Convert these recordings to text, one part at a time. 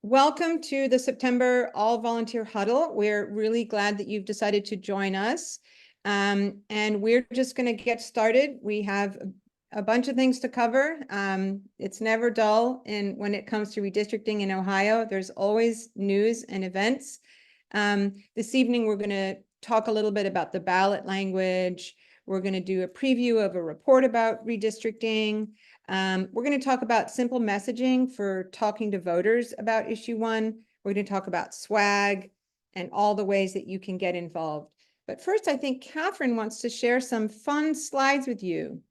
welcome to the September All Volunteer Huddle. We're really glad that you've decided to join us. And we're just going to get started. We have a bunch of things to cover. It's never dull when it comes to redistricting in Ohio. There's always news and events. This evening, we're going to talk a little bit about the ballot language. We're going to do a preview of a report about redistricting. We're going to talk about simple messaging for talking to voters about issue 1. We're going to talk about swag and all the ways that you can get involved. But first, I think Catherine wants to share some fun slides with you.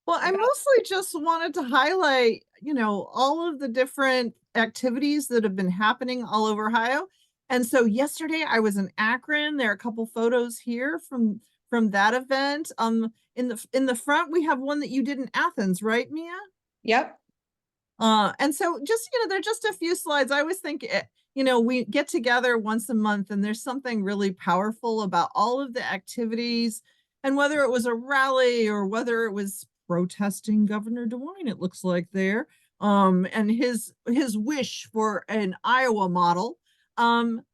Well, I mostly just wanted to highlight, all of the different activities that have been happening all over Ohio. And so yesterday I was in Akron. There are a couple photos here from that event. In the front, we have one that you did in Athens, right, Mia? Yep. And so just, there are just a few slides. I always think, we get together once a month and there's something really powerful about all of the activities. And whether it was a rally or whether it was protesting Governor DeWine, it looks like there, and his wish for an Iowa model.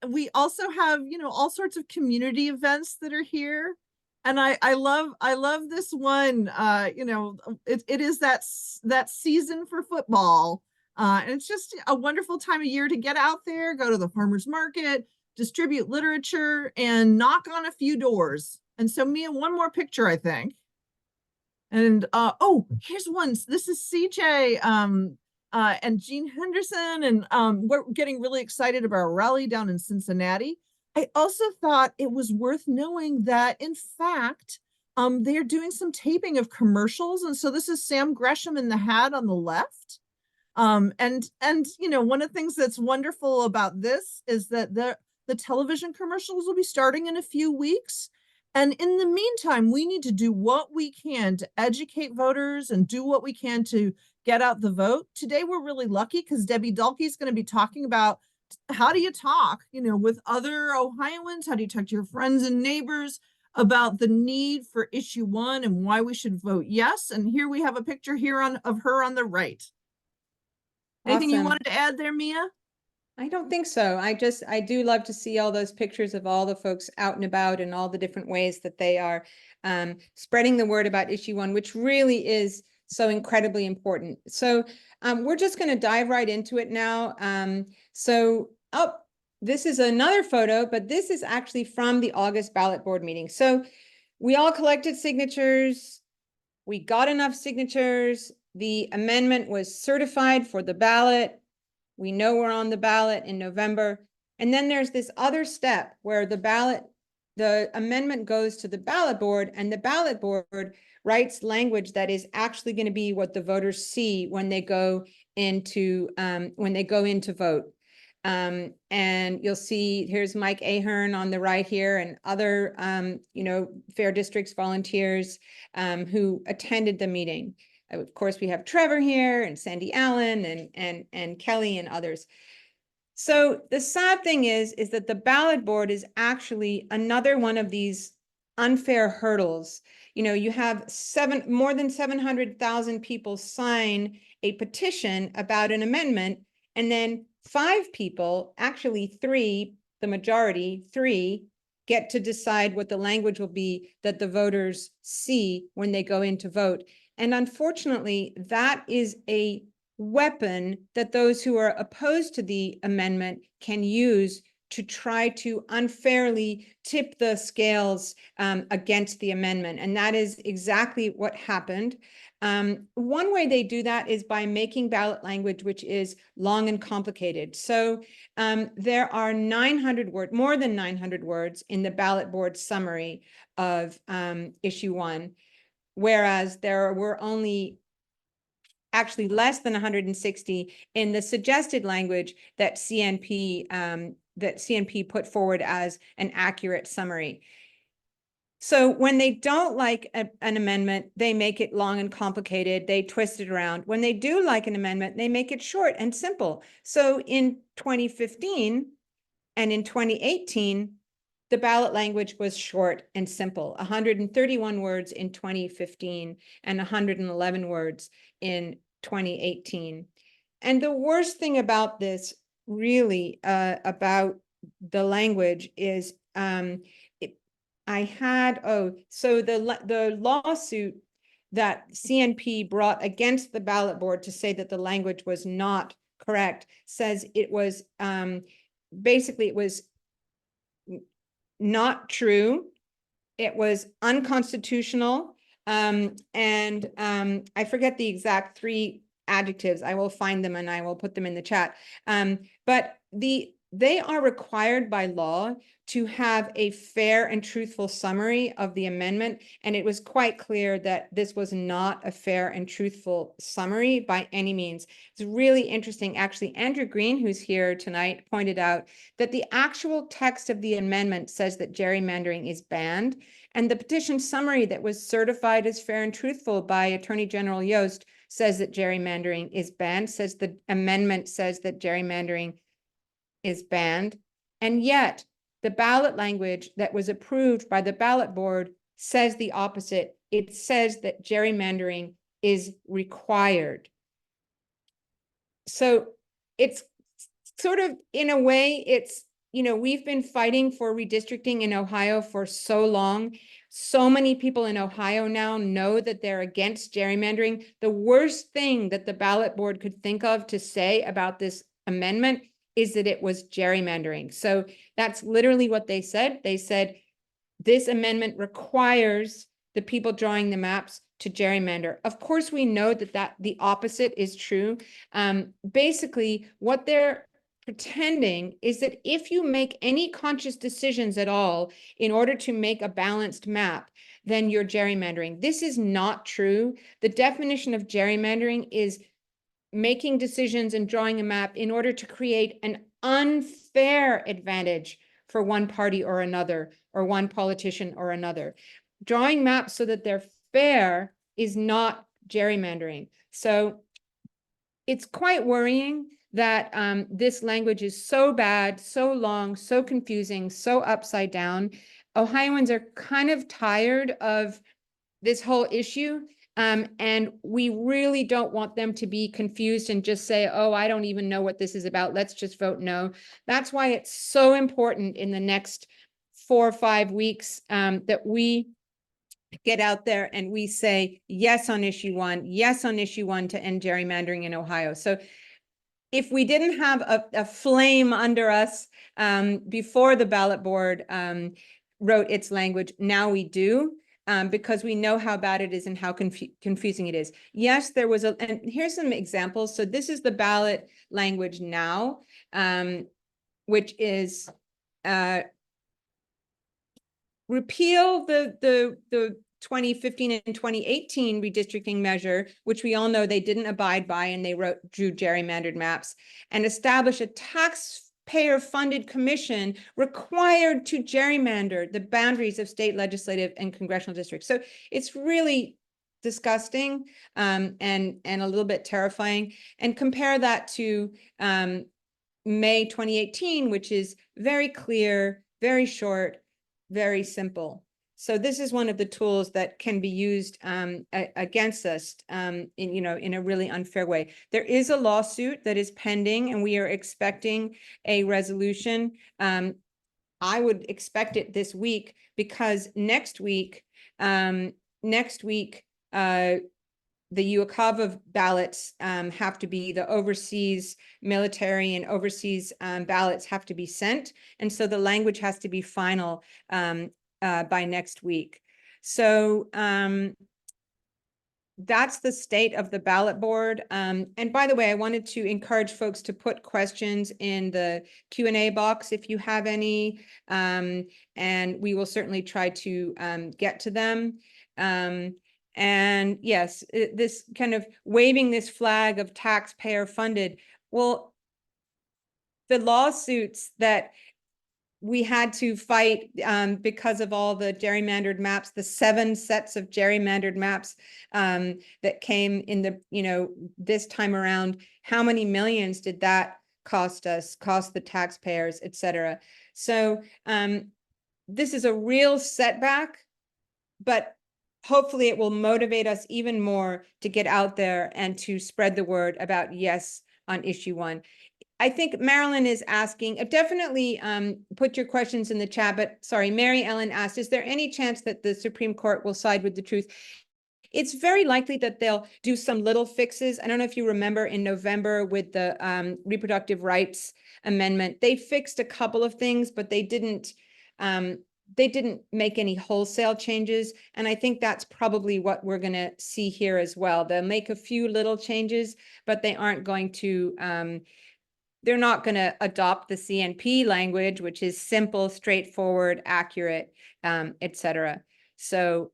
We also have, all sorts of community events that are here. And I love this one. It is that season for football. And it's just a wonderful time of year to get out there, go to the farmer's market, distribute literature, and knock on a few doors. And so, Mia, one more picture, I think. And here's one. This is CJ and Gene Henderson, and we're getting really excited about a rally down in Cincinnati. I also thought it was worth knowing that, in fact, they're doing some taping of commercials, and so this is Sam Gresham in the hat on the left. And one of the things that's wonderful about this is that the television commercials will be starting in a few weeks. And in the meantime, we need to do what we can to educate voters and do what we can to get out the vote. Today, we're really lucky because Debbie Dahlke is going to be talking about how do you talk, with other Ohioans? How do you talk to your friends and neighbors about the need for issue 1 and why we should vote yes? And here we have a picture here of her on the right. Anything you wanted to add there, Mia? I don't think so. I do love to see all those pictures of all the folks out and about and all the different ways that they are spreading the word about issue 1, which really is so incredibly important. So we're just going to dive right into it now. This is another photo, but this is actually from the August ballot board meeting. So we all collected signatures. We got enough signatures. The amendment was certified for the ballot. We know we're on the ballot in November. And then there's this other step where the amendment goes to the ballot board, and the ballot board writes language that is actually going to be what the voters see when they go into vote. And you'll see here's Mike Ahern on the right here, and other Fair Districts volunteers who attended the meeting. Of course, we have Trevor here and Sandy Allen and Kelly and others. So the sad thing is that the ballot board is actually another one of these unfair hurdles. You have more than 700,000 people sign a petition about an amendment, and then 5 people, actually 3, the majority, 3, get to decide what the language will be that the voters see when they go in to vote. And unfortunately, that is a weapon that those who are opposed to the amendment can use to try to unfairly tip the scales against the amendment. And that is exactly what happened. One way they do that is by making ballot language which is long and complicated. So there are more than 900 words in the ballot board summary of issue 1. Whereas there were only actually less than 160 in the suggested language that CNP put forward as an accurate summary. So when they don't like an amendment, they make it long and complicated. They twist it around. When they do like an amendment, they make it short and simple. So in 2015 and in 2018, the ballot language was short and simple, 131 words in 2015 and 111 words in 2018. And the worst thing about this really about the language is I had so the lawsuit that CNP brought against the ballot board to say that the language was not correct says it was basically it was not true. It was unconstitutional. And I forget the exact three adjectives. I will find them and I will put them in the chat. But they are required by law to have a fair and truthful summary of the amendment. And it was quite clear that this was not a fair and truthful summary by any means. It's really interesting. Actually, Andrew Green, who's here tonight, pointed out that the actual text of the amendment says that gerrymandering is banned. And the petition summary that was certified as fair and truthful by Attorney General Yost says that gerrymandering is banned, says the amendment says that gerrymandering is banned. And yet the ballot language that was approved by the ballot board says the opposite. It says that gerrymandering is required. So it's sort of, in a way, it's, we've been fighting for redistricting in Ohio for so long. So many people in Ohio now know that they're against gerrymandering. The worst thing that the ballot board could think of to say about this amendment is that it was gerrymandering. So that's literally what they said. They said, this amendment requires the people drawing the maps to gerrymander. Of course, we know that the opposite is true. Basically, what they're pretending is that if you make any conscious decisions at all in order to make a balanced map, then you're gerrymandering. This is not true. The definition of gerrymandering is making decisions and drawing a map in order to create an unfair advantage for one party or another, or one politician or another. Drawing maps so that they're fair is not gerrymandering. So it's quite worrying that this language is so bad, so long, so confusing, so upside down. Ohioans are kind of tired of this whole issue. And we really don't want them to be confused and just say, oh, I don't even know what this is about. Let's just vote no. That's why it's so important in the next 4 or 5 weeks that we get out there and we say yes on issue 1, yes on issue 1 to end gerrymandering in Ohio. So if we didn't have a flame under us before the ballot board wrote its language, now we do. Because we know how bad it is and how confusing it is. Yes, there was and here's some examples. So this is the ballot language now, which is repeal the 2015 and 2018 redistricting measure, which we all know they didn't abide by, and they drew gerrymandered maps, and establish a taxpayer-funded commission required to gerrymander the boundaries of state legislative and congressional districts. So it's really disgusting and a little bit terrifying. And compare that to May 2018, which is very clear, very short, very simple. So this is one of the tools that can be used against us in a really unfair way. There is a lawsuit that is pending, and we are expecting a resolution. I would expect it this week, because next week, the UOCAVA ballots have to be, the overseas military and overseas ballots have to be sent. And so the language has to be final by next week. So that's the state of the ballot board. And by the way, I wanted to encourage folks to put questions in the Q&A box if you have any, and we will certainly try to get to them. And yes, this kind of waving this flag of taxpayer funded. Well, the lawsuits that we had to fight because of all the gerrymandered maps, the 7 sets of gerrymandered maps that came in the, this time around, how many millions did that cost us, cost the taxpayers, et cetera. So this is a real setback, but hopefully it will motivate us even more to get out there and to spread the word about yes on issue 1. I think Marilyn is asking, definitely put your questions in the chat, but sorry, Mary Ellen asked, is there any chance that the Supreme Court will side with the truth? It's very likely that they'll do some little fixes. I don't know if you remember in November with the reproductive rights amendment, they fixed a couple of things, but they didn't make any wholesale changes. And I think that's probably what we're going to see here as well. They'll make a few little changes, but they aren't going to they're not going to adopt the CNP language, which is simple, straightforward, accurate, etc. So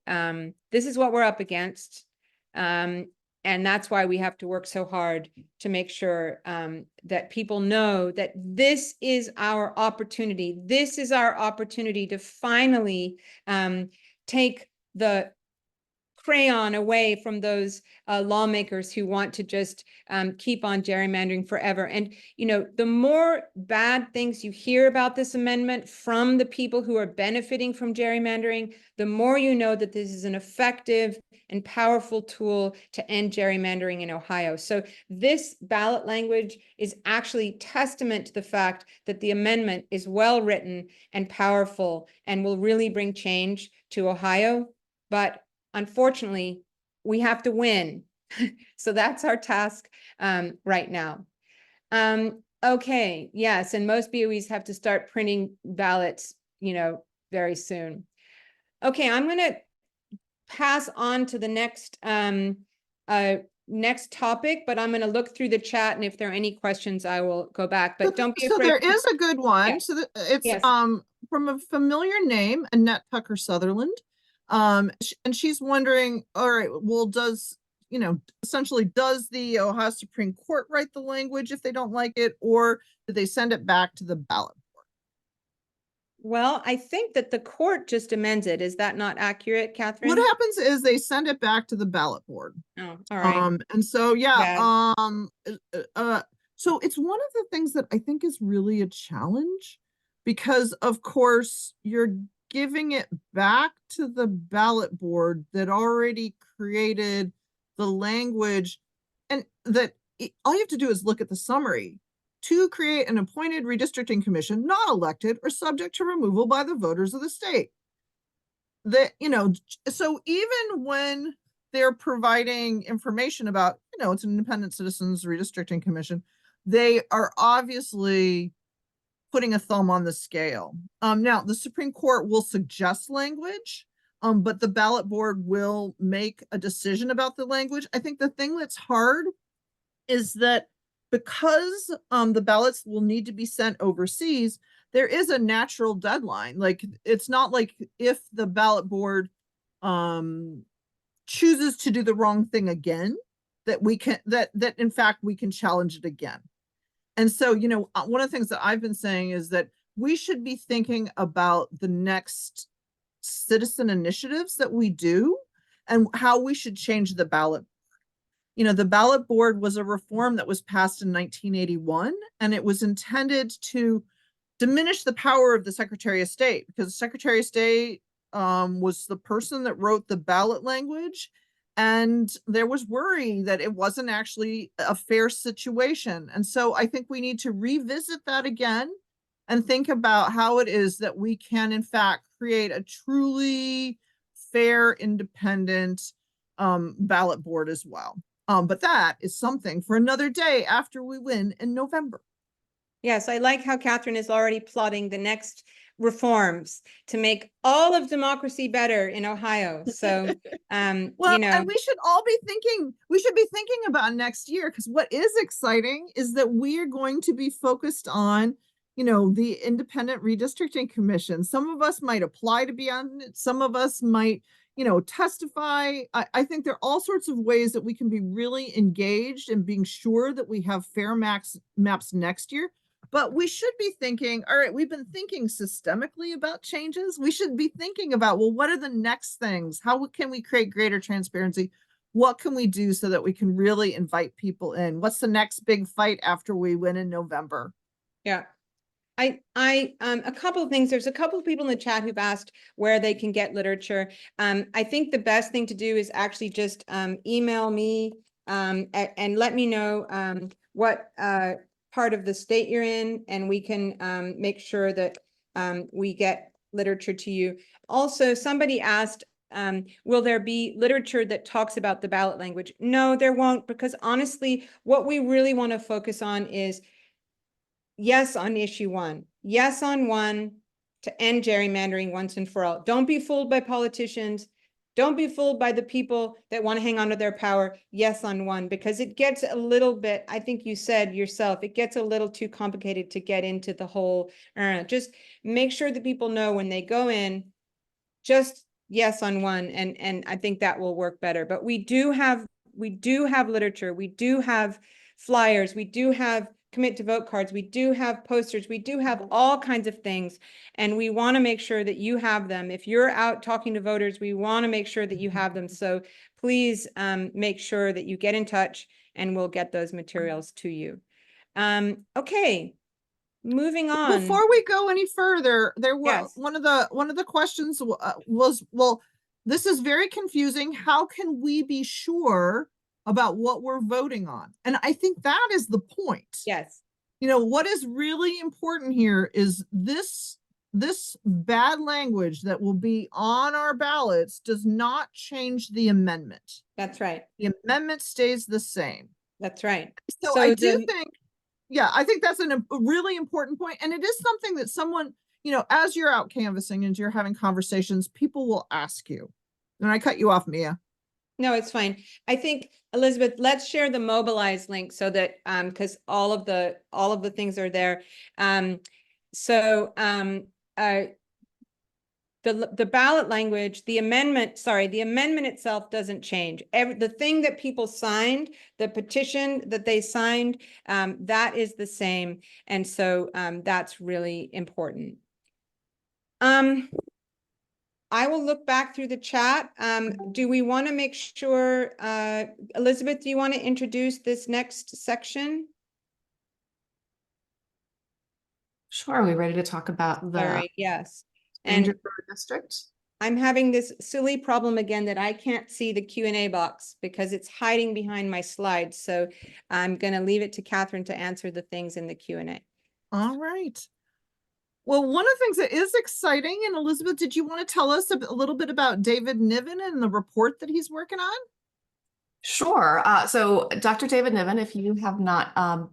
this is what we're up against. And that's why we have to work so hard to make sure that people know that this is our opportunity. This is our opportunity to finally take the crayon away from those lawmakers who want to just keep on gerrymandering forever. And, you know, the more bad things you hear about this amendment from the people who are benefiting from gerrymandering, the more you know that this is an effective and powerful tool to end gerrymandering in Ohio. So this ballot language is actually testament to the fact that the amendment is well written and powerful and will really bring change to Ohio. But unfortunately, we have to win. So that's our task right now. Okay, yes, and most BOEs have to start printing ballots, you know, very soon. Okay, I'm going to pass on to the next next topic, but I'm going to look through the chat, and if there are any questions, I will go back. But don't be afraid. So there is a good one. Yeah. So it's Yes. From a familiar name, Annette Tucker Sutherland. And she's wondering, all right, well, does, you know, essentially, does the Ohio Supreme Court write the language if they don't like it, or do they send it back to the ballot board? Well, I think that the court just amends it. Is that not accurate, Catherine? What happens is they send it back to the ballot board. Oh, all right. And so, yeah, Bad. so it's one of the things that I think is really a challenge, because of course you're giving it back to the ballot board that already created the language, and that all you have to do is look at the summary: to create an appointed redistricting commission, not elected or subject to removal by the voters of the state. That, you know, so even when they're providing information about, you know, it's an independent citizens redistricting commission, they are obviously putting a thumb on the scale. Now the Supreme Court will suggest language, but the ballot board will make a decision about the language. I think the thing that's hard is that because the ballots will need to be sent overseas, there is a natural deadline. Like, it's not like if the ballot board chooses to do the wrong thing again, that we can, that in fact we can challenge it again. And so, you know, one of the things that I've been saying is that we should be thinking about the next citizen initiatives that we do and how we should change the ballot. You know, the ballot board was a reform that was passed in 1981, and it was intended to diminish the power of the Secretary of State, because the Secretary of State was the person that wrote the ballot language, and there was worry that it wasn't actually a fair situation. And so I think we need to revisit that again and think about how it is that we can, in fact, create a truly fair, independent ballot board as well. But that is something for another day after we win in November. Yes, I like how Catherine is already plotting the next reforms to make all of democracy better in Ohio. So, well, you know, and we should all be thinking, we should be thinking about next year, because what is exciting is that we are going to be focused on, you know, the independent redistricting commission. Some of us might apply to be on it. Some of us might, you know, testify. I think there are all sorts of ways that we can be really engaged in being sure that we have fair maps next year. But we should be thinking, all right, we've been thinking systemically about changes. We should be thinking about, well, what are the next things? How can we create greater transparency? What can we do so that we can really invite people in? What's the next big fight after we win in November? Yeah. A couple of things. There's a couple of people in the chat who've asked where they can get literature. I think the best thing to do is actually just email me and let me know what part of the state you're in, and we can make sure that we get literature to you. Also, somebody asked, will there be literature that talks about the ballot language? No, there won't, because honestly, what we really want to focus on is yes on issue one, yes on one, to end gerrymandering once and for all. Don't be fooled by politicians. Don't be fooled by the people that want to hang on to their power. Yes on one, because it gets a little bit, I think you said yourself, it gets a little too complicated to get into the whole, just make sure that people know when they go in, just yes on one, and I think that will work better. But we do have literature, we do have flyers, we do have commit to vote cards, we do have posters, we do have all kinds of things, and we want to make sure that you have them. If you're out talking to voters, we want to make sure that you have them. So please make sure that you get in touch, and we'll get those materials to you. Okay, moving on. Before we go any further, there was Yes. one of the questions was, well, this is very confusing. How can we be sure about what we're voting on? And I think that is the point. Yes. You know, what is really important here is this bad language that will be on our ballots does not change the amendment. That's right. The amendment stays the same. That's right. So I do think, yeah, I think that's a really important point. And it is something that someone, you know, as you're out canvassing and you're having conversations, people will ask you. And I cut you off, Mia. No, it's fine. I think, Elizabeth, let's share the Mobilize link so that because all of the things are there. The ballot language, the amendment itself doesn't change. The thing that people signed, the petition that they signed, that is the same. And so that's really important. I will look back through the chat. Do we want to make sure, Elizabeth, do you want to introduce this next section? Sure. Are we ready to talk about the Sorry, yes. Stranger And District? I'm having this silly problem again that I can't see the Q&A box because it's hiding behind my slides. So I'm going to leave it to Catherine to answer the things in the Q&A. All right. Well, one of the things that is exciting, and Elizabeth, did you want to tell us a little bit about David Niven and the report that he's working on? Sure. So Dr. David Niven, if you have not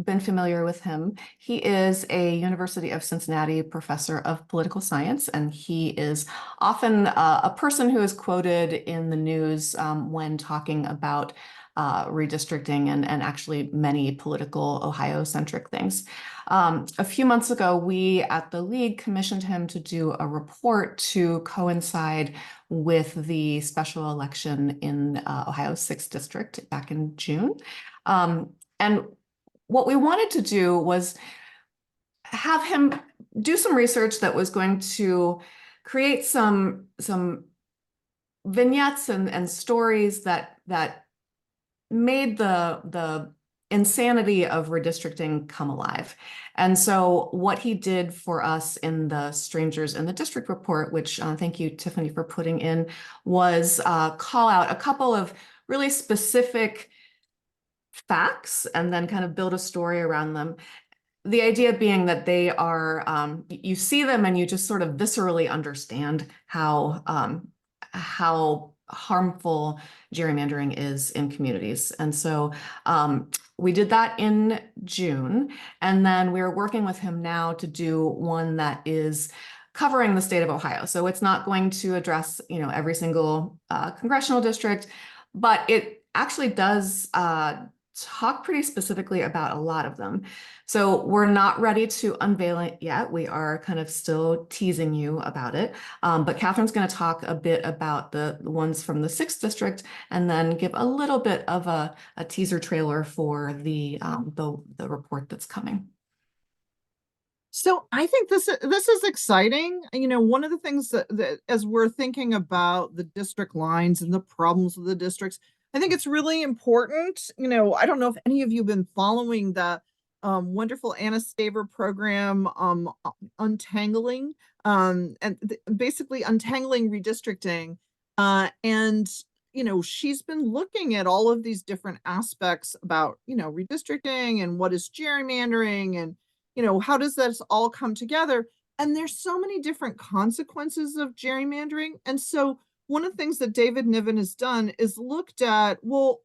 been familiar with him, he is a University of Cincinnati professor of political science, and he is often a person who is quoted in the news when talking about redistricting and actually many political Ohio-centric things. A few months ago, we at the League commissioned him to do a report to coincide with the special election in Ohio's 6th district back in June. And what we wanted to do was have him do some research that was going to create some vignettes and stories that made the insanity of redistricting come alive. And so what he did for us in the Strangers in the District report, which thank you, Tiffany, for putting in, was call out a couple of really specific facts and then kind of build a story around them. The idea being that they are, you see them and you just sort of viscerally understand how harmful gerrymandering is in communities. And so we did that in June, and then we're working with him now to do one that is covering the state of Ohio. So it's not going to address, you know, every single congressional district, but it actually does talk pretty specifically about a lot of them. So we're not ready to unveil it yet. We are kind of still teasing you about it. But Catherine's going to talk a bit about the ones from the 6th district and then give a little bit of a teaser trailer for the report that's coming. So I think this is exciting. You know, one of the things that as we're thinking about the district lines and the problems with the districts, I think it's really important. You know, I don't know if any of you have been following the wonderful Anna Staver program, Untangling, and basically untangling redistricting. And she's been looking at all of these different aspects about, redistricting and what is gerrymandering and, how does this all come together? And there's so many different consequences of gerrymandering. And so one of the things that David Niven has done is looked at, well,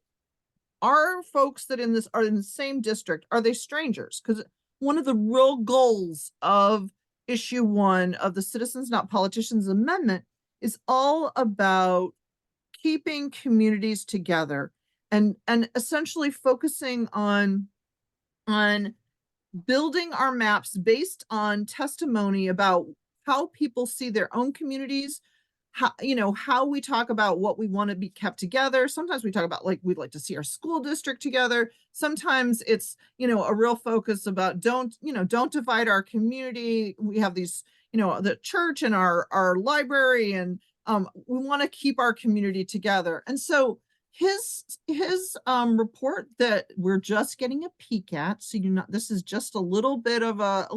are folks that are in the same district, are they strangers? Because one of the real goals of issue 1 of the Citizens Not Politicians Amendment is all about keeping communities together and essentially focusing on building our maps based on testimony about how people see their own communities, how we talk about what we want to be kept together. Sometimes we talk about like we'd like to see our school district together. Sometimes it's a real focus about don't divide our community. We have these the church and our library, and we want to keep our community together. And so his report that we're just getting a peek at, so this is just a little bit of a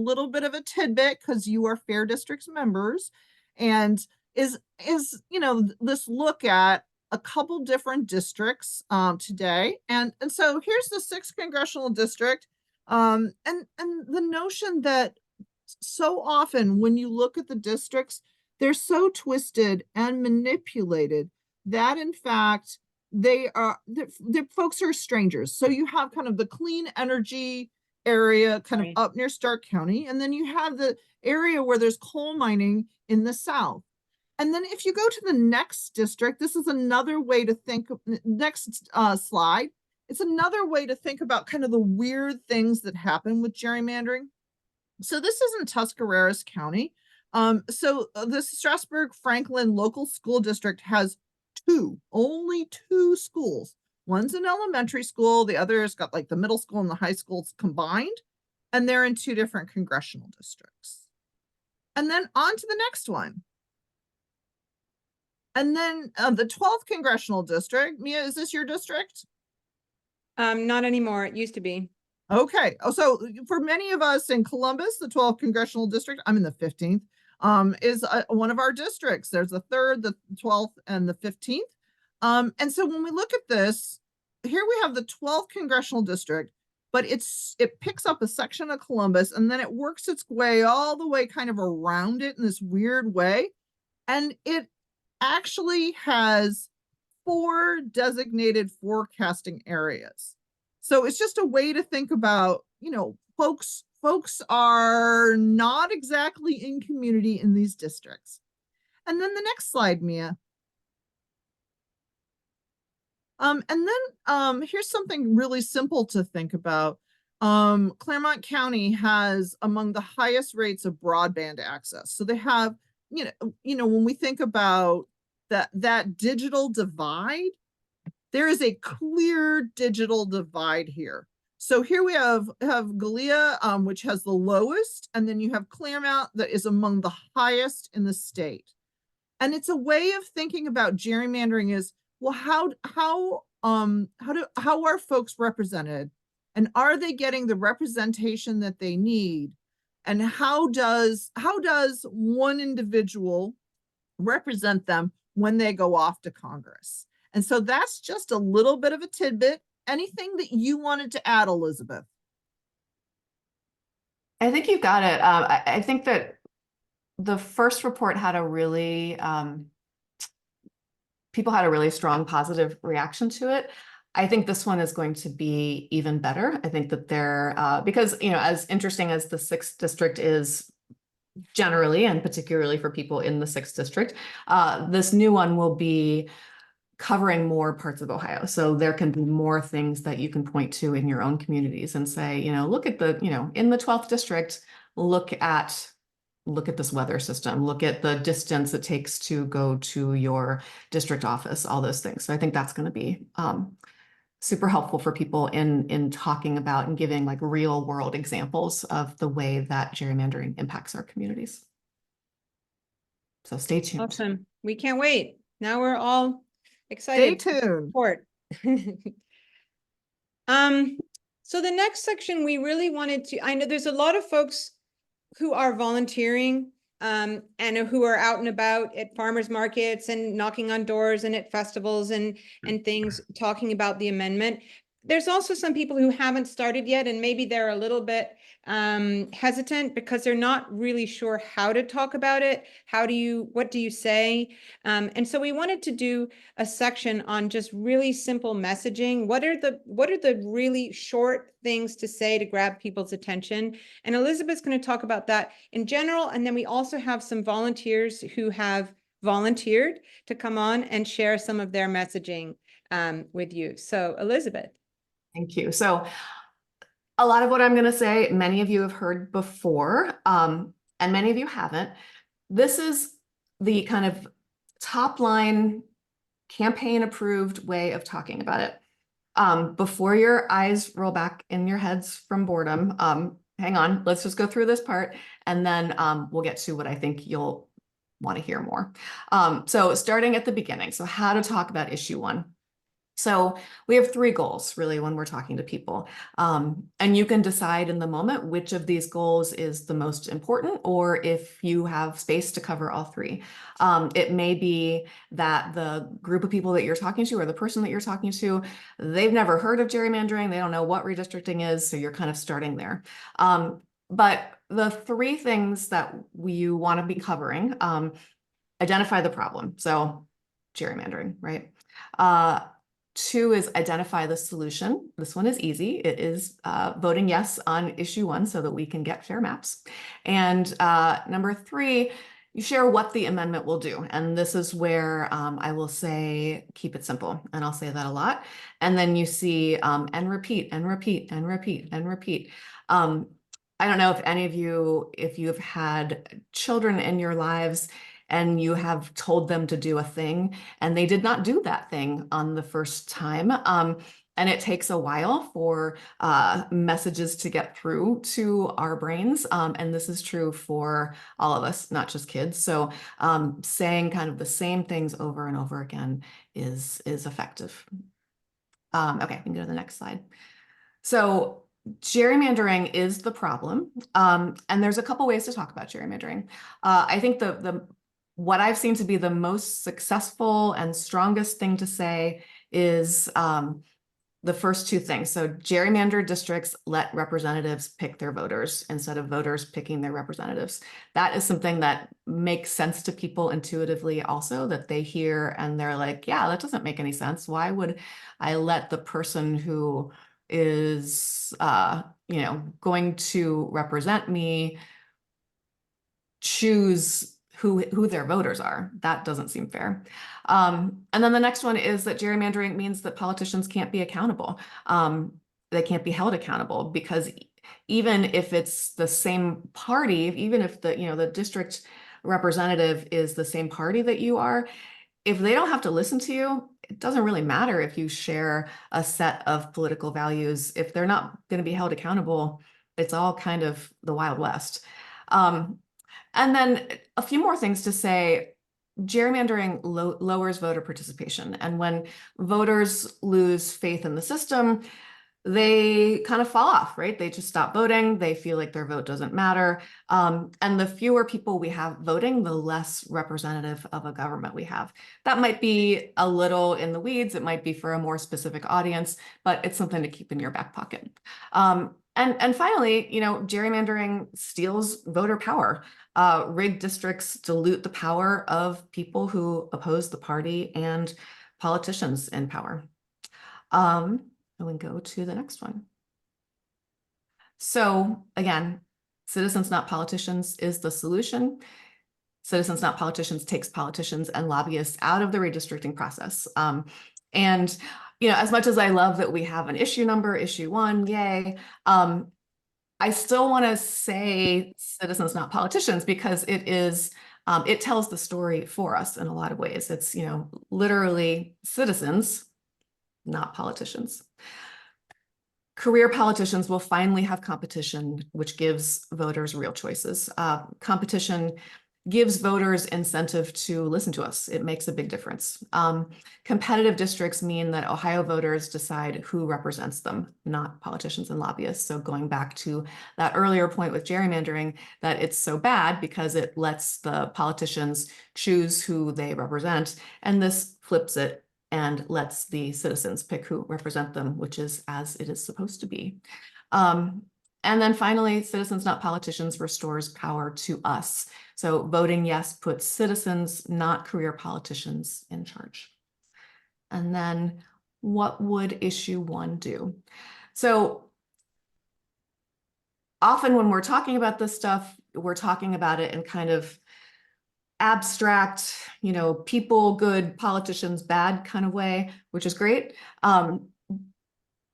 tidbit because you are Fair Districts members, and is this look at a couple different districts today, and so here's the 6th congressional district, and the notion that so often when you look at the districts, they're so twisted and manipulated that in fact the folks are strangers. So you have kind of the clean energy area kind of up near Stark County, and then you have the area where there's coal mining in the south. And then if you go to the next district, this is another way to think, next slide, it's another way to think about kind of the weird things that happen with gerrymandering. So this is in Tuscarawas County. So the Strasburg-Franklin local school district has only two schools. One's an elementary school, the other's got like the middle school and the high schools combined, and they're in 2 different congressional districts. And then on to the next one. And then the 12th congressional district. Mia, is this your district? Not anymore. It used to be. Okay. Oh, so for many of us in Columbus, the 12th congressional district, I'm in the 15th, is one of our districts. There's the 3rd, the 12th, and the 15th. And so when we look at this, here we have the 12th congressional district, but it picks up a section of Columbus, and then it works its way all the way kind of around it in this weird way. And it actually has 4 designated forecasting areas. So it's just a way to think about, folks are not exactly in community in these districts. And then the next slide, Mia. And then here's something really simple to think about. Claremont County has among the highest rates of broadband access. So they have, when we think about that digital divide, there is a clear digital divide here. So here we have Gallia, which has the lowest, and then you have Claremont that is among the highest in the state. And it's a way of thinking about gerrymandering is, well, how are folks represented, and are they getting the representation that they need, and how does one individual represent them when they go off to Congress? And so that's just a little bit of a tidbit. Anything that you wanted to add, Elizabeth? I think you got it. I think that the first report had people had a really strong positive reaction to it. I think this one is going to be even better. I think that because, as interesting as the 6th district is generally, and particularly for people in the 6th district, this new one will be covering more parts of Ohio. So there can be more things that you can point to in your own communities and say, look at in the 12th district, look at this weather system, look at the distance it takes to go to your district office, all those things. So I think that's going to be super helpful for people in talking about and giving like real world examples of the way that gerrymandering impacts our communities. So stay tuned. Awesome. We can't wait. Now we're all excited. Stay tuned. So the next section we really wanted to, I know there's a lot of folks who are volunteering and who are out and about at farmers markets and knocking on doors and at festivals and things, talking about the amendment. There's also some people who haven't started yet, and maybe they're a little bit hesitant because they're not really sure how to talk about it. What do you say? And so we wanted to do a section on just really simple messaging. What are the really short things to say to grab people's attention? And Elizabeth's going to talk about that in general. And then we also have some volunteers who have volunteered to come on and share some of their messaging with you. So Elizabeth. Thank you. So a lot of what I'm going to say, many of you have heard before, and many of you haven't. This is the kind of top line campaign approved way of talking about it. Before your eyes roll back in your heads from boredom, hang on, let's just go through this part, and then we'll get to what I think you'll want to hear more. So starting at the beginning, so how to talk about issue 1. So we have 3 goals really when we're talking to people. And you can decide in the moment which of these goals is the most important, or if you have space to cover all 3. It may be that the group of people that you're talking to, or the person that you're talking to, they've never heard of gerrymandering. They don't know what redistricting is. So you're kind of starting there. But the 3 things that you want to be covering, identify the problem. So gerrymandering, right? 2 is identify the solution. This one is easy. It is voting yes on issue 1 so that we can get fair maps. And number 3, you share what the amendment will do. And this is where I will say, keep it simple. And I'll say that a lot. And then you see, and repeat, and repeat, and repeat, and repeat. I don't know if any of you, if you've had children in your lives and you have told them to do a thing and they did not do that thing on the first time. And it takes a while for messages to get through to our brains. And this is true for all of us, not just kids. So saying kind of the same things over and over again is effective. Okay, we can go to the next slide. So gerrymandering is the problem. And there's a couple ways to talk about gerrymandering. I think what I've seen to be the most successful and strongest thing to say is the first 2 things. So gerrymandered districts let representatives pick their voters instead of voters picking their representatives. That is something that makes sense to people intuitively also, that they hear and they're like, yeah, that doesn't make any sense. Why would I let the person who is going to represent me choose who their voters are? That doesn't seem fair. And then the next one is that gerrymandering means that politicians can't be accountable. They can't be held accountable, because even if it's the same party, even if the district representative is the same party that you are, if they don't have to listen to you, it doesn't really matter if you share a set of political values. If they're not going to be held accountable, it's all kind of the Wild West. And then a few more things to say. Gerrymandering lowers voter participation. And when voters lose faith in the system, they kind of fall off, right? They just stop voting. They feel like their vote doesn't matter. And the fewer people we have voting, the less representative of a government we have. That might be a little in the weeds. It might be for a more specific audience, but it's something to keep in your back pocket. And finally, gerrymandering steals voter power. Rigged districts dilute the power of people who oppose the party and politicians in power. And we go to the next one. So again, citizens, not politicians is the solution. Citizens, not politicians takes politicians and lobbyists out of the redistricting process. And as much as I love that we have an issue number, issue 1, yay, I still want to say citizens, not politicians, because it tells the story for us in a lot of ways. It's, literally citizens, not politicians. Career politicians will finally have competition, which gives voters real choices. Competition gives voters incentive to listen to us. It makes a big difference. Competitive districts mean that Ohio voters decide who represents them, not politicians and lobbyists. So going back to that earlier point with gerrymandering, that it's so bad because it lets the politicians choose who they represent. And this flips it and lets the citizens pick who represent them, which is as it is supposed to be. And then finally, citizens, not politicians, restores power to us. So voting yes puts citizens, not career politicians, in charge. And then what would issue 1 do? So often when we're talking about this stuff, we're talking about it in kind of abstract, people good, politicians bad kind of way, which is great.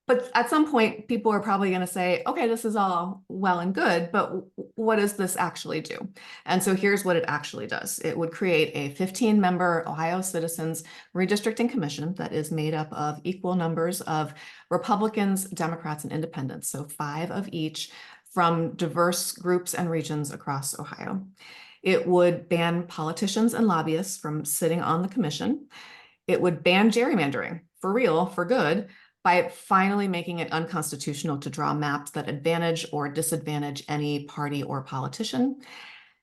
But at some point, people are probably going to say, okay, this is all well and good, but what does this actually do? And so here's what it actually does. It would create a 15-member Ohio Citizens Redistricting Commission that is made up of equal numbers of Republicans, Democrats, and Independents, so 5 of each from diverse groups and regions across Ohio. It would ban politicians and lobbyists from sitting on the commission. It would ban gerrymandering, for real, for good, by finally making it unconstitutional to draw maps that advantage or disadvantage any party or politician.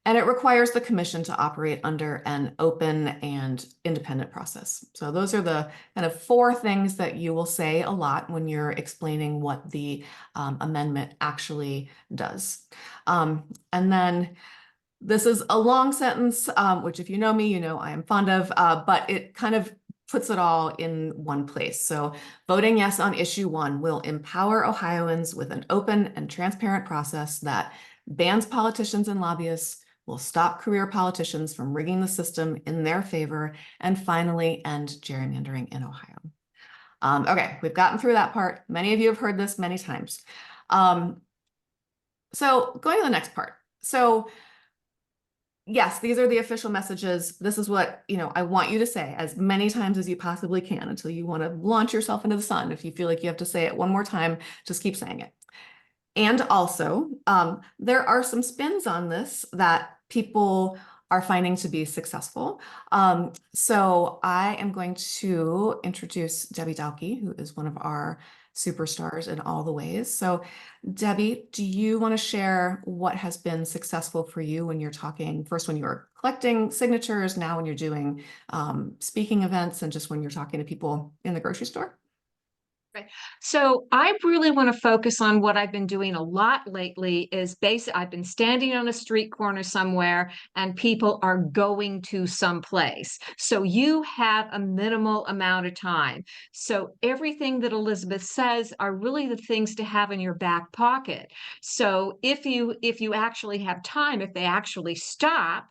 And it requires the commission to operate under an open and independent process. So those are the kind of 4 things that you will say a lot when you're explaining what the amendment actually does. And then this is a long sentence, which if you know me, you know I am fond of, but it kind of puts it all in one place. So voting yes on issue 1 will empower Ohioans with an open and transparent process that bans politicians and lobbyists, will stop career politicians from rigging the system in their favor, and finally end gerrymandering in Ohio. Okay, we've gotten through that part. Many of you have heard this many times. So going to the next part. So yes, these are the official messages. This is what, I want you to say as many times as you possibly can until you want to launch yourself into the sun. If you feel like you have to say it one more time, just keep saying it. And also, there are some spins on this that people are finding to be successful. So I am going to introduce Debbie Dalkey, who is one of our superstars in all the ways. So Debbie, do you want to share what has been successful for you when you're talking, first when you were collecting signatures, now when you're doing speaking events, and just when you're talking to people in the grocery store? Right. So I really want to focus on what I've been doing a lot lately is I've been standing on a street corner somewhere and people are going to some place. So you have a minimal amount of time. So everything that Elizabeth says are really the things to have in your back pocket. So if you actually have time, if they actually stop,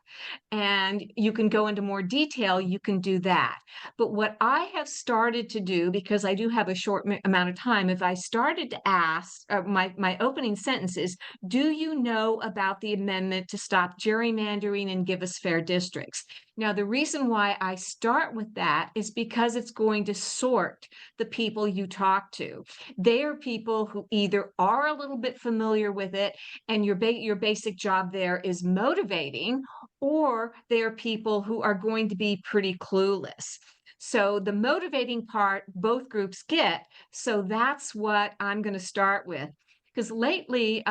and you can go into more detail, you can do that. But what I have started to do, because I do have a short amount of time, if I started to ask, my opening sentence is, do you know about the amendment to stop gerrymandering and give us fair districts? Now, the reason why I start with that is because it's going to sort the people you talk to. They are people who either are a little bit familiar with it and your basic job there is motivating, or they are people who are going to be pretty clueless. So the motivating part, both groups get. So that's what I'm going to start with. Because lately,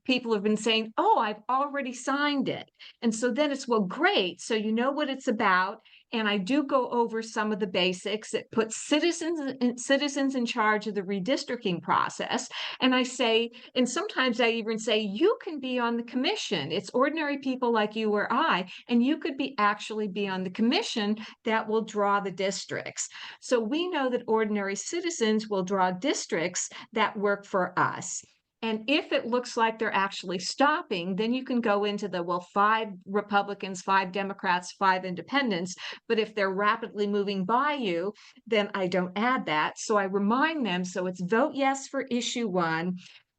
people have been saying, oh, I've already signed it. And so then it's, well, great. So you know what it's about. And I do go over some of the basics. It puts citizens in charge of the redistricting process. And I say, and sometimes I even say, you can be on the commission. It's ordinary people like you or I, and you could actually be on the commission that will draw the districts. So we know that ordinary citizens will draw districts that work for us. And if it looks like they're actually stopping, then you can go into the, well, 5 Republicans, 5 Democrats, 5 independents. But if they're rapidly moving by you, then I don't add that. So I remind them, so it's vote yes for issue 1.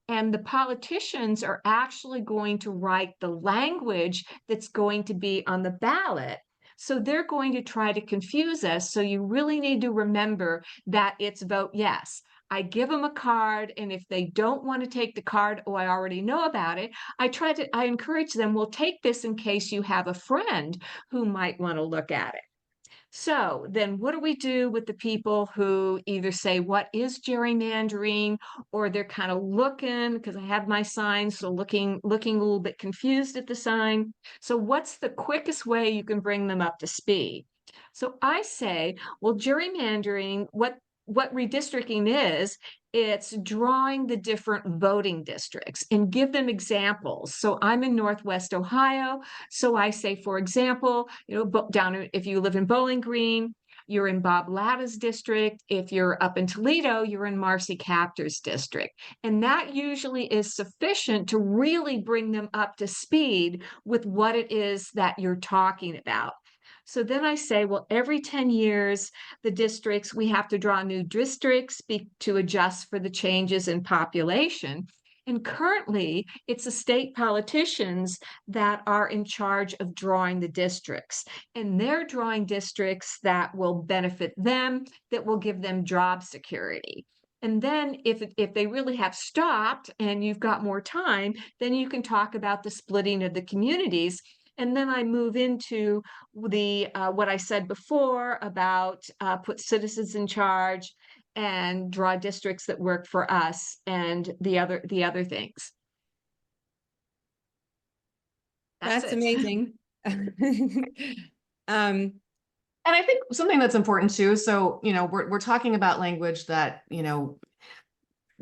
And the politicians are actually going to write the language that's going to be on the ballot. So they're going to try to confuse us. So you really need to remember that it's vote yes. I give them a card, and if they don't want to take the card, oh, I already know about it. I encourage them, well, take this in case you have a friend who might want to look at it. So then what do we do with the people who either say, what is gerrymandering? Or they're kind of looking, because I have my sign, so looking a little bit confused at the sign. So what's the quickest way you can bring them up to speed? So I say, well, gerrymandering, what redistricting is, it's drawing the different voting districts and give them examples. So I'm in Northwest Ohio. So I say, for example, if you live in Bowling Green, you're in Bob Latta's district. If you're up in Toledo, you're in Marcy Kaptur's district. And that usually is sufficient to really bring them up to speed with what it is that you're talking about. So then I say, well, every 10 years, we have to draw new districts to adjust for the changes in population. And currently, it's the state politicians that are in charge of drawing the districts. And they're drawing districts that will benefit them, that will give them job security. And then if they really have stopped and you've got more time, then you can talk about the splitting of the communities. And then I move into the what I said before about put citizens in charge and draw districts that work for us and the other things. That's it. amazing. And I think something that's important too, so, we're talking about language that,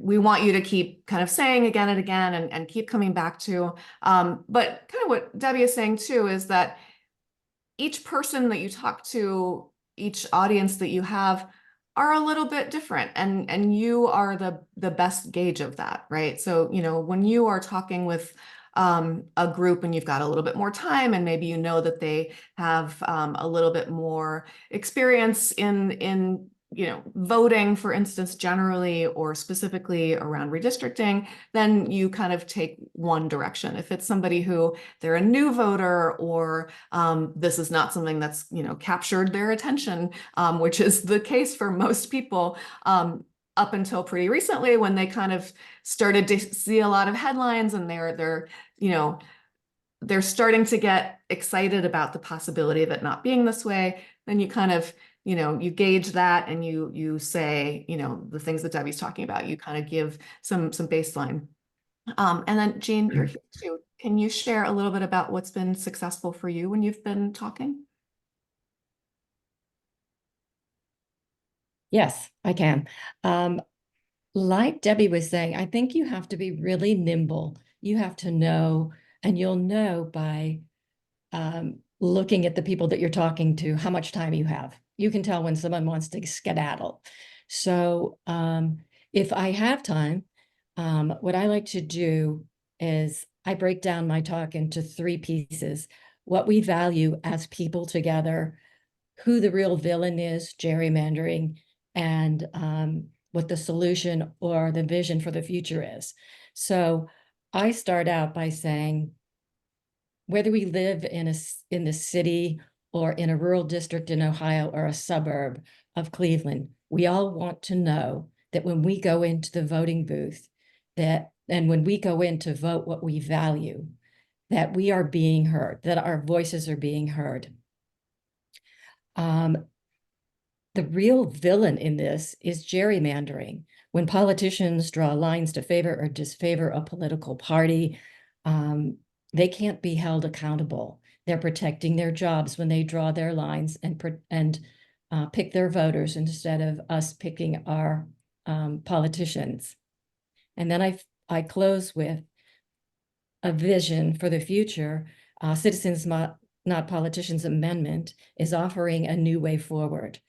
we want you to keep kind of saying again and again and keep coming back to. But kind of what Debbie is saying too is that each person that you talk to, each audience that you have are a little bit different, and you are the best gauge of that, right? So, when you are talking with a group and you've got a little bit more time, and maybe that they have a little bit more experience in voting, for instance, generally or specifically around redistricting, then you kind of take one direction. If it's somebody who they're a new voter, or this is not something that's captured their attention, which is the case for most people, up until pretty recently, when they kind of started to see a lot of headlines and they're starting to get excited about the possibility of it not being this way, then you kind of you gauge that, and you say, the things that Debbie's talking about, you kind of give some baseline. And then Jean, you're here too. Can you share a little bit about what's been successful for you when you've been talking? Yes, I can. Like Debbie was saying, I think you have to be really nimble. You have to know, and you'll know by looking at the people that you're talking to, how much time you have. You can tell when someone wants to skedaddle. So if I have time, what I like to do is I break down my talk into 3 pieces: what we value as people together, who the real villain is, gerrymandering, and what the solution or the vision for the future is. So I start out by saying, whether we live in the city or in a rural district in Ohio or a suburb of Cleveland, we all want to know that when we go into the voting booth, and when we go in to vote what we value, that we are being heard, that our voices are being heard. The real villain in this is gerrymandering. When politicians draw lines to favor or disfavor a political party, they can't be held accountable. They're protecting their jobs when they draw their lines and pick their voters instead of us picking our politicians. And then I close with a vision for the future. Citizens Not Politicians Amendment is offering a new way forward.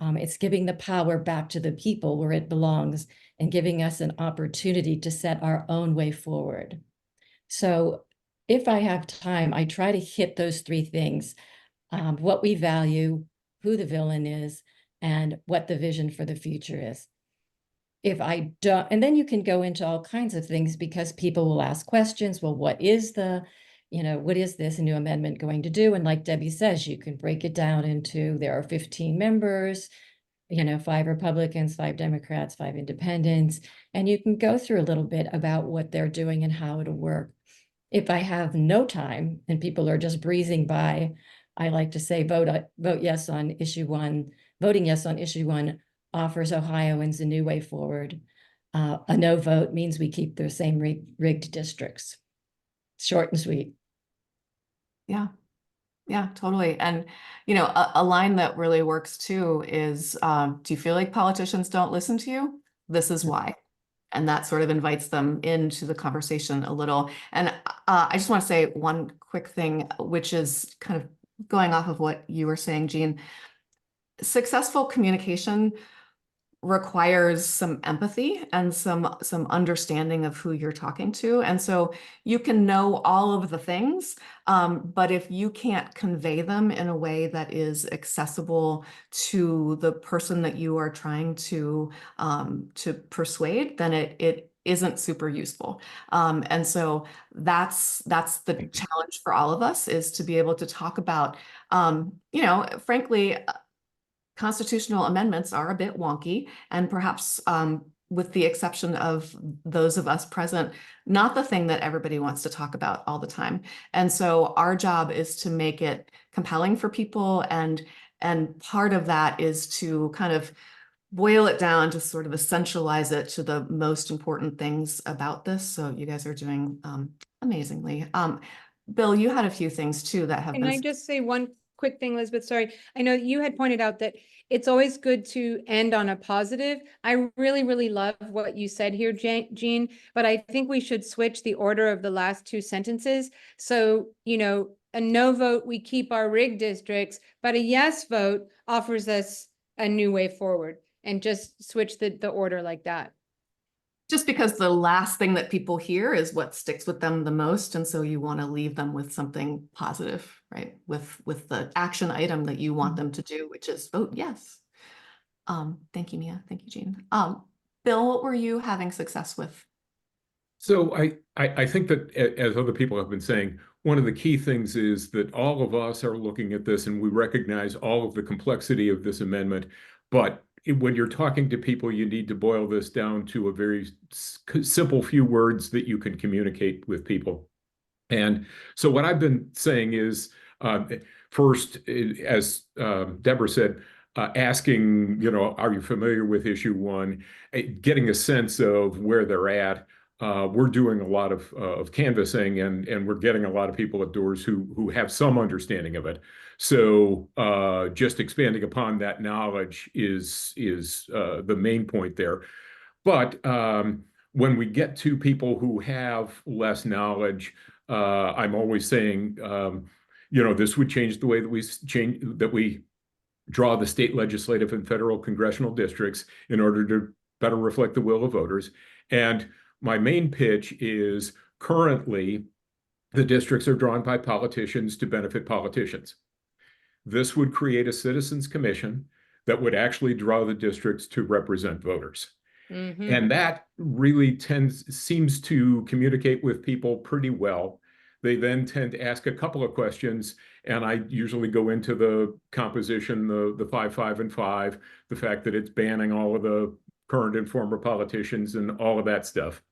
It's giving the power back to the people where it belongs and giving us an opportunity to set our own way forward. So if I have time, I try to hit those 3 things: what we value, who the villain is, and what the vision for the future is. If I don't, and then you can go into all kinds of things, because people will ask questions. Well, what is this new amendment going to do? And like Debbie says, you can break it down into, there are 15 members. 5 Republicans, 5 Democrats, 5 independents, and you can go through a little bit about what they're doing and how it'll work. If I have no time and people are just breezing by, I like to say vote yes on issue 1. Voting yes on issue 1 offers Ohioans a new way forward. A no vote means we keep the same rigged districts. Short and sweet. Yeah. Yeah, totally. And, a line that really works too is, do you feel like politicians don't listen to you? This is why. And that sort of invites them into the conversation a little. And I just want to say one quick thing, which is kind of going off of what you were saying, Jean. Successful communication requires some empathy and some understanding of who you're talking to. And so you can know all of the things, but if you can't convey them in a way that is accessible to the person that you are trying to persuade, then it isn't super useful. And so that's the challenge for all of us, is to be able to talk about, frankly, constitutional amendments are a bit wonky, and perhaps with the exception of those of us present, not the thing that everybody wants to talk about all the time. And so our job is to make it compelling for people, and part of that is to kind of boil it down, to sort of essentialize it to the most important things about this. So you guys are doing amazingly. Bill, you had a few things too that have Can been. I just say one quick thing, Elizabeth? Sorry. I know you had pointed out that it's always good to end on a positive. I really, really love what you said here, Jean, but I think we should switch the order of the last 2 sentences. So, a no vote, we keep our rigged districts, but a yes vote offers us a new way forward, and just switch the order like that. Just because the last thing that people hear is what sticks with them the most. And so you want to leave them with something positive, right? With the action item that you want them to do, which is vote yes. Thank you, Mia. Thank you, Jean. Bill, what were you having success with? So I think that, as other people have been saying, one of the key things is that all of us are looking at this and we recognize all of the complexity of this amendment. But when you're talking to people, you need to boil this down to a very simple few words that you can communicate with people. And so what I've been saying is, first, as Deborah said, asking, are you familiar with issue 1, getting a sense of where they're at. We're doing a lot of canvassing, and we're getting a lot of people at doors who have some understanding of it. So just expanding upon that knowledge is the main point there. But when we get to people who have less knowledge, I'm always saying, this would change the way that we draw the state legislative and federal congressional districts in order to better reflect the will of voters. And my main pitch is, currently, the districts are drawn by politicians to benefit politicians. This would create a citizens commission that would actually draw the districts to represent voters. Mm-hmm. And that really seems to communicate with people pretty well. They then tend to ask a couple of questions, and I usually go into the composition, the 5, 5, and 5, the fact that it's banning all of the current and former politicians and all of that stuff.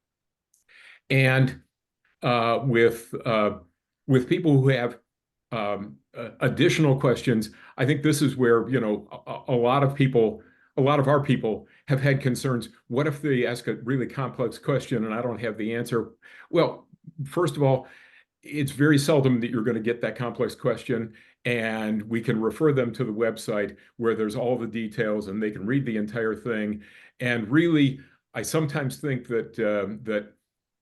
And with people who have additional questions, I think this is where, a lot of our people have had concerns. What if they ask a really complex question and I don't have the answer? Well, first of all, it's very seldom that you're going to get that complex question, and we can refer them to the website where there's all the details and they can read the entire thing. And really, I sometimes think that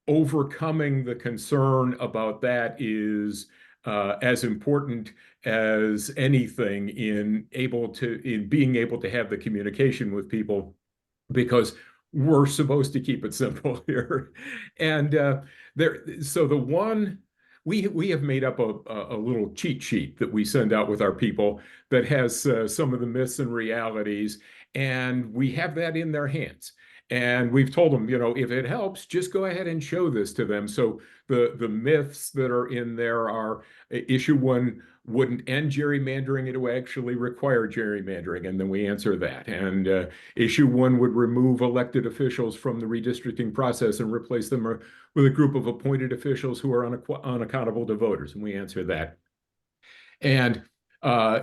overcoming the concern about that is as important as anything in being able to have the communication with people, because we're supposed to keep it simple here. And we have made up a little cheat sheet that we send out with our people that has some of the myths and realities, and we have that in their hands. And we've told them, if it helps, just go ahead and show this to them. So the myths that are in there are issue one wouldn't end gerrymandering, it would actually require gerrymandering. And then we answer that. And issue one would remove elected officials from the redistricting process and replace them with a group of appointed officials who are unaccountable to voters. And we answer that. And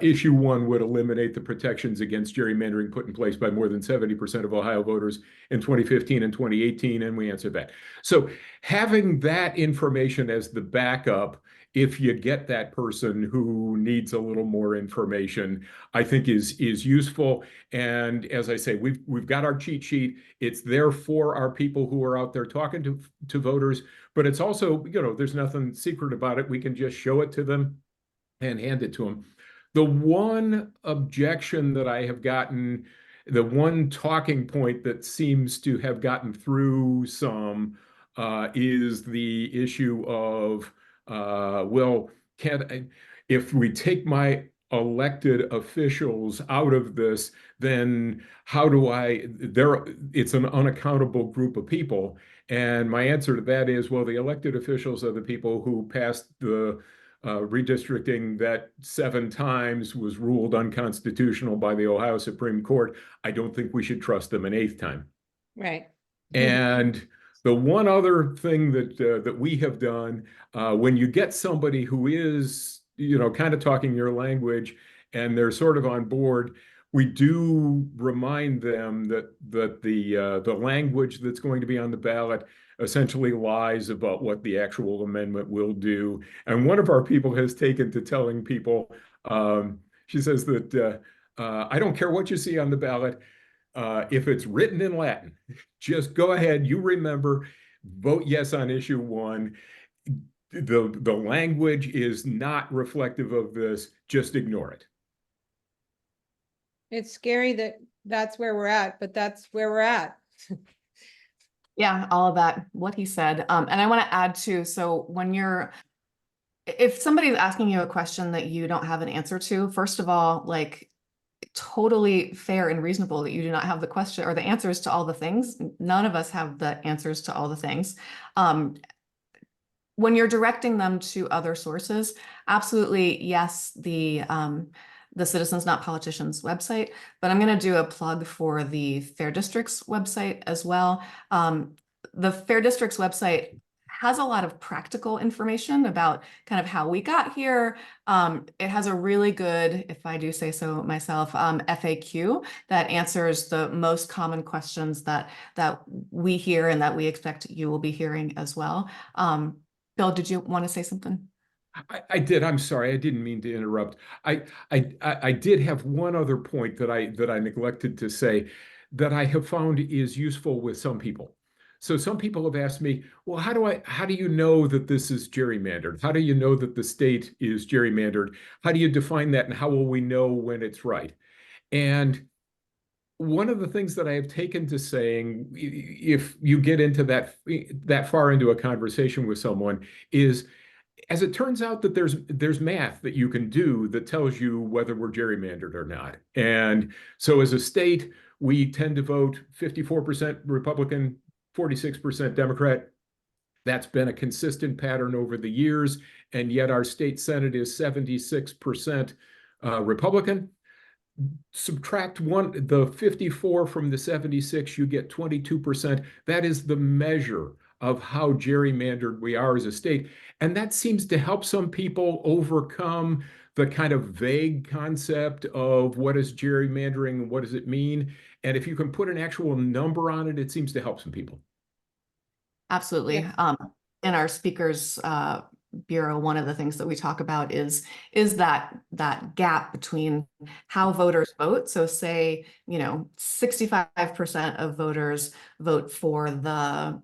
issue one would eliminate the protections against gerrymandering put in place by more than 70% of Ohio voters in 2015 and 2018, and we answered that. So having that information as the backup, if you get that person who needs a little more information, I think is useful. And as I say, we've got our cheat sheet. It's there for our people who are out there talking to voters, but it's also, there's nothing secret about it. We can just show it to them and hand it to them. The one objection that I have gotten, the one talking point that seems to have gotten through some is the issue of, well, if we take my elected officials out of this, then how do it's an unaccountable group of people. And my answer to that is, well, the elected officials are the people who passed the redistricting that 7 times was ruled unconstitutional by the Ohio Supreme Court. I don't think we should trust them an 8th time. Right. And the one other thing that we have done, when you get somebody who is, kind of talking your language and they're sort of on board, we do remind them that the language that's going to be on the ballot essentially lies about what the actual amendment will do. And one of our people has taken to telling people, she says that I don't care what you see on the ballot. If it's written in Latin, just go ahead. You remember, vote yes on issue 1. The language is not reflective of this. Just ignore it. It's scary that that's where we're at, but that's where we're at. Yeah, all of that, what he said. And I want to add too, so if somebody's asking you a question that you don't have an answer to, first of all, like, totally fair and reasonable that you do not have the question or the answers to all the things. None of us have the answers to all the things. When you're directing them to other sources, absolutely, yes, the Citizens Not Politicians website, but I'm going to do a plug for the Fair Districts website as well. The Fair Districts website has a lot of practical information about kind of how we got here. It has a really good, if I do say so myself, FAQ that answers the most common questions that we hear and that we expect you will be hearing as well. Bill, did you want to say something? I did. I'm sorry. I didn't mean to interrupt. I did have one other point that I neglected to say that I have found is useful with some people. So some people have asked me, well, how do you know that this is gerrymandered? How do you know that the state is gerrymandered? How do you define that? And how will we know when it's right? And one of the things that I have taken to saying, if you get into that far into a conversation with someone, is, as it turns out, that there's math that you can do that tells you whether we're gerrymandered or not. And so as a state, we tend to vote 54% Republican, 46% Democrat. That's been a consistent pattern over the years. And yet our state Senate is 76% Republican. Subtract the 54 from the 76, you get 22%. That is the measure of how gerrymandered we are as a state. And that seems to help some people overcome the kind of vague concept of what is gerrymandering and what does it mean. And if you can put an actual number on it, it seems to help some people. Absolutely. Yeah. In our speakers bureau, one of the things that we talk about is that gap between how voters vote. So say, 65% of voters vote for the,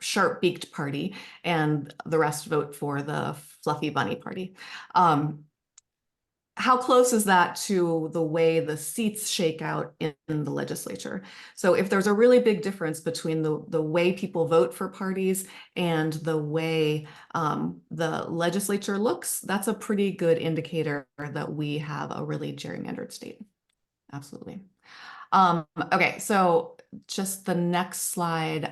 sharp-beaked party, and the rest vote for the fluffy bunny party. How close is that to the way the seats shake out in the legislature? So if there's a really big difference between the way people vote for parties and the way the legislature looks, that's a pretty good indicator that we have a really gerrymandered state. Absolutely. Okay, so just the next slide,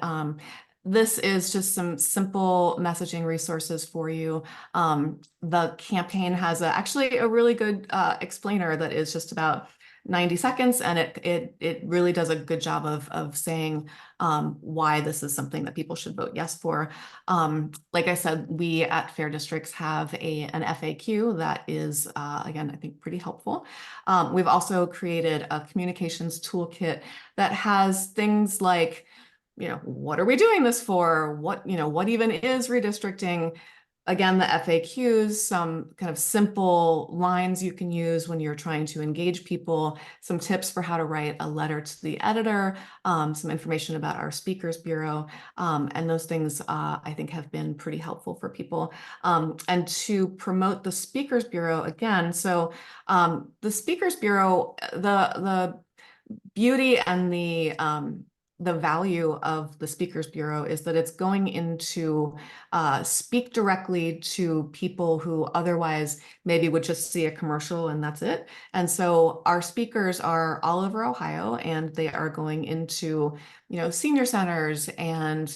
this is just some simple messaging resources for you. The campaign has actually a really good explainer that is just about 90 seconds, and it really does a good job of saying why this is something that people should vote yes for. Like I said, we at Fair Districts have an FAQ that is, again, I think pretty helpful. We've also created a communications toolkit that has things like, what are we doing this for? What even is redistricting? Again, the FAQs, some kind of simple lines you can use when you're trying to engage people, some tips for how to write a letter to the editor, some information about our Speakers Bureau, and those things I think have been pretty helpful for people. And to promote the Speakers Bureau again, so the Speakers Bureau, the beauty and the value of the Speakers Bureau is that it's going into speak directly to people who otherwise maybe would just see a commercial and that's it. And so our speakers are all over Ohio, and they are going into, senior centers and,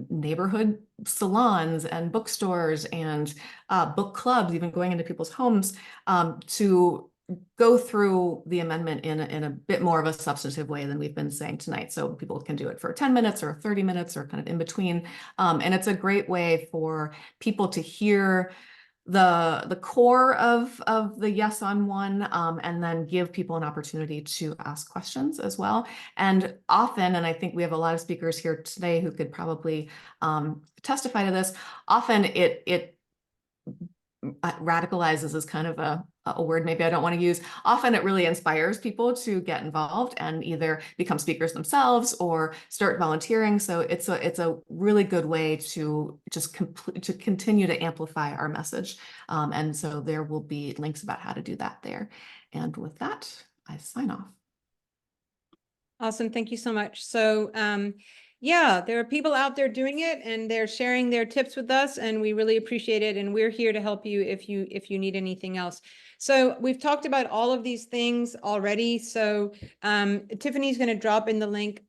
neighborhood salons and bookstores and book clubs, even going into people's homes to go through the amendment in a bit more of a substantive way than we've been saying tonight. So people can do it for 10 minutes or 30 minutes or kind of in between. And it's a great way for people to hear the core of the yes on one, and then give people an opportunity to ask questions as well. And often, and I think we have a lot of speakers here today who could probably testify to this, often it radicalizes is kind of a word maybe I don't want to use. Often it really inspires people to get involved and either become speakers themselves or start volunteering. So it's a really good way to just continue to amplify our message. And so there will be links about how to do that there. And with that, I sign off. Awesome. Thank you so much. So, yeah, there are people out there doing it, and they're sharing their tips with us, and we really appreciate it. And we're here to help you if you need anything else. So we've talked about all of these things already. So Tiffany's going to drop in the link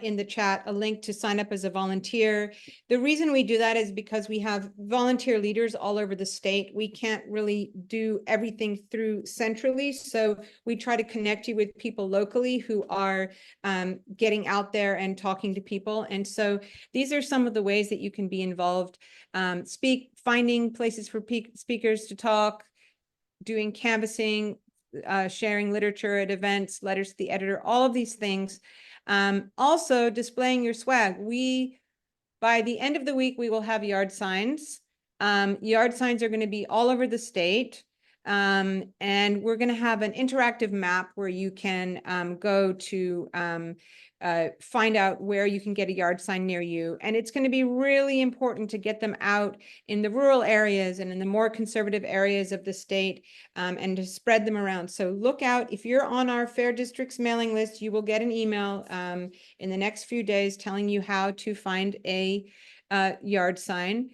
in the chat, a link to sign up as a volunteer. The reason we do that is because we have volunteer leaders all over the state. We can't really do everything through centrally. So we try to connect you with people locally who are getting out there and talking to people. And so these are some of the ways that you can be involved. Finding places for speakers to talk, doing canvassing, sharing literature at events, letters to the editor, all of these things. Also displaying your swag. By the end of the week, we will have yard signs. Yard signs are going to be all over the state. And we're going to have an interactive map where you can go to find out where you can get a yard sign near you. And it's going to be really important to get them out in the rural areas and in the more conservative areas of the state, and to spread them around. So look out. If you're on our Fair Districts mailing list, you will get an email in the next few days telling you how to find a yard sign.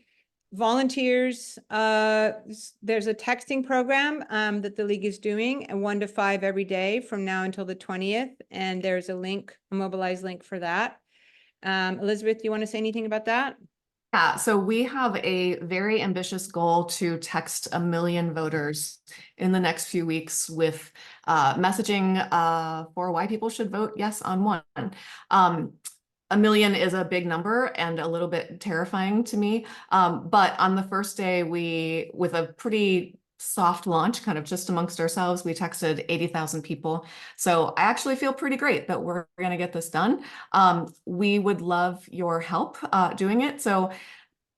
Volunteers, there's a texting program that the league is doing, 1 to 5 every day from now until the 20th. And there's a link, a mobilized link for that. Elizabeth, do you want to say anything about that? Yeah, so we have a very ambitious goal to text 1 million voters in the next few weeks with messaging for why people should vote yes on one. 1 million is a big number and a little bit terrifying to me. But on the first day, with a pretty soft launch, kind of just amongst ourselves, we texted 80,000 people. So I actually feel pretty great that we're going to get this done. We would love your help doing it. So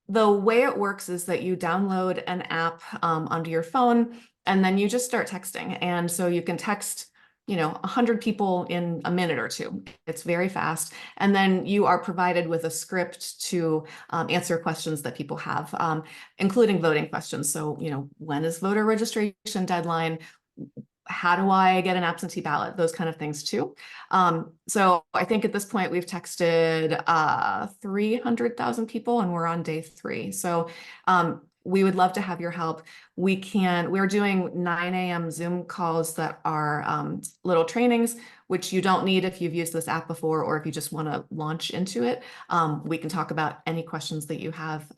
the way it works is that you download an app onto your phone, and then you just start texting. And so you can text 100 people in a minute or two. It's very fast. And then you are provided with a script to answer questions that people have, including voting questions. So, when is voter registration deadline? How do I get an absentee ballot? Those kind of things too. So I think at this point we've texted 300,000 people, and we're on day 3. So we would love to have your help. We're doing 9 a.m. Zoom calls that are little trainings. which you don't need if you've used this app before or if you just want to launch into it. We can talk about any questions that you have.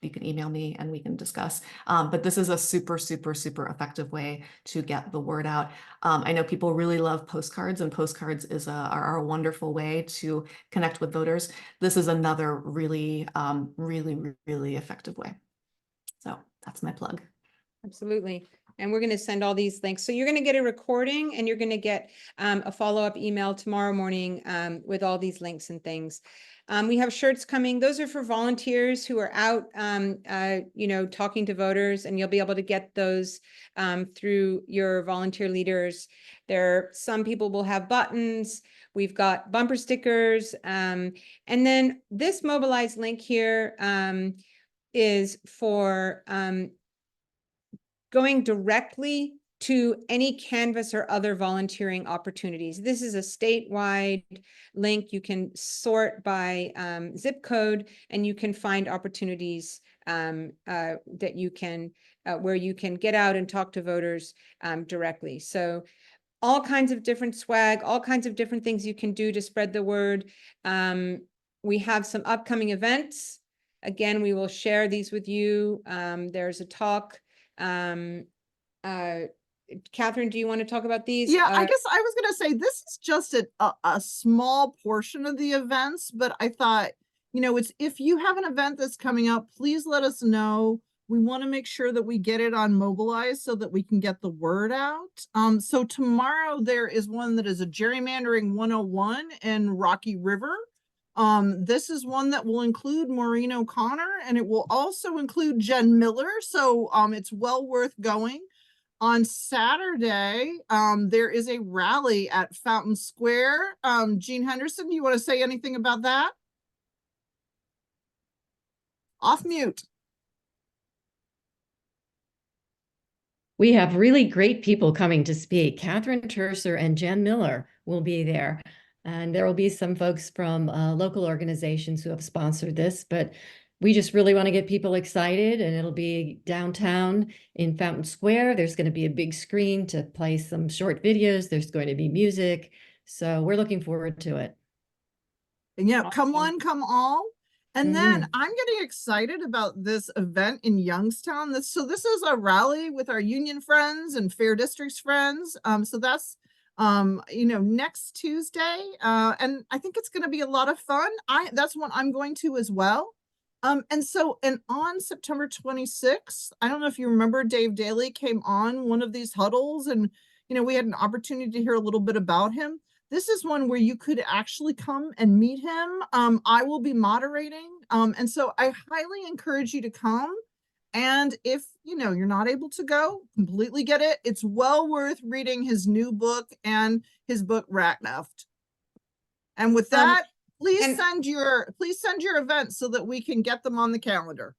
You can email me and we can discuss. But this is a super, super, super effective way to get the word out. I know people really love postcards, and postcards are a wonderful way to connect with voters. This is another really, really, really effective way. So that's my plug. Absolutely. And we're going to send all these links. So you're going to get a recording and you're going to get a follow-up email tomorrow morning with all these links and things. We have shirts coming. Those are for volunteers who are out, talking to voters, and you'll be able to get those through your volunteer leaders. Some people will have buttons. We've got bumper stickers. And then this Mobilize link here is for going directly to any Canvas or other volunteering opportunities. This is a statewide link. You can sort by zip code, and you can find opportunities that you can, where you can get out and talk to voters directly. So all kinds of different swag, all kinds of different things you can do to spread the word. We have some upcoming events. Again, we will share these with you. There's a talk. Catherine, do you want to talk about these? Yeah, I guess I was going to say this is just a small portion of the events, but I thought, it's if you have an event that's coming up, please let us know. We want to make sure that we get it on Mobilize so that we can get the word out. So tomorrow there is one that is a gerrymandering 101 in Rocky River. This is one that will include Maureen O'Connor, and it will also include Jen Miller. So it's well worth going. On Saturday, there is a rally at Fountain Square. Jean Henderson, do you want to say anything about that? Off mute. We have really great people coming to speak. Catherine Terser and Jen Miller will be there. And there will be some folks from local organizations who have sponsored this, but we just really want to get people excited, and it'll be downtown in Fountain Square. There's going to be a big screen to play some short videos. There's going to be music. So we're looking forward to it. And yeah, come Awesome. one, come all. And then I'm getting excited about this event in Youngstown. This is a rally with our union friends and Fair Districts friends. So that's next Tuesday. And I think it's going to be a lot of fun. That's what I'm going to as well. And on September 26th, I don't know if you remember, Dave Daly came on one of these huddles, and we had an opportunity to hear a little bit about him. This is one where you could actually come and meet him. I will be moderating. And so I highly encourage you to come. And if you're not able to go, completely get it. It's well worth reading his new book and his book Ratnaft. And with that, please send your events so that we can get them on the calendar.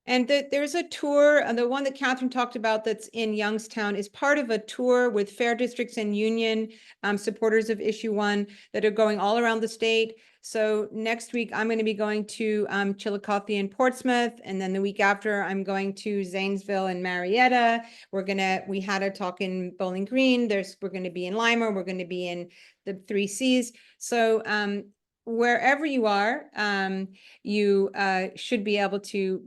And there's a tour, the one that Catherine talked about that's in Youngstown is part of a tour with Fair Districts and Union supporters of Issue 1 that are going all around the state. So next week, I'm going to be going to Chillicothe and Portsmouth. And then the week after, I'm going to Zanesville and Marietta. We had a talk in Bowling Green. We're going to be in Lima. We're going to be in the 3 Cs. So wherever you are, you should be able to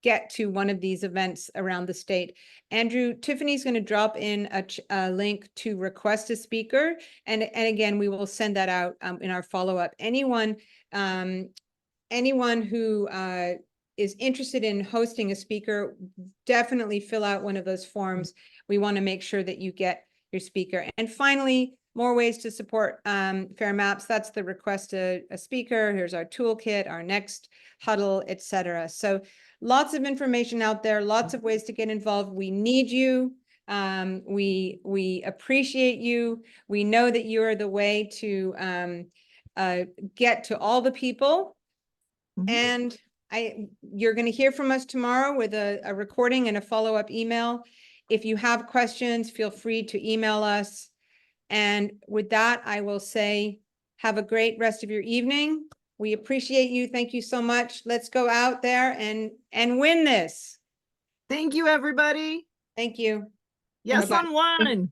get to one of these events around the state. Andrew, Tiffany's going to drop in a link to request a speaker. And again, we will send that out in our follow-up. Anyone who is interested in hosting a speaker, definitely fill out one of those forms. We want to make sure that you get your speaker. And finally, more ways to support Fair Maps. That's the request a speaker. Here's our toolkit, our next huddle, etc. So lots of information out there, lots of ways to get involved. We need you. We appreciate you. We know that you are the way to get to all the people. And you're going to hear from us tomorrow with a recording and a follow-up email. If you have questions, feel free to email us. And with that, I will say, have a great rest of your evening. We appreciate you. Thank you so much. Let's go out there and win this. Thank you, everybody. Thank you. Yes, Bye-bye. on one.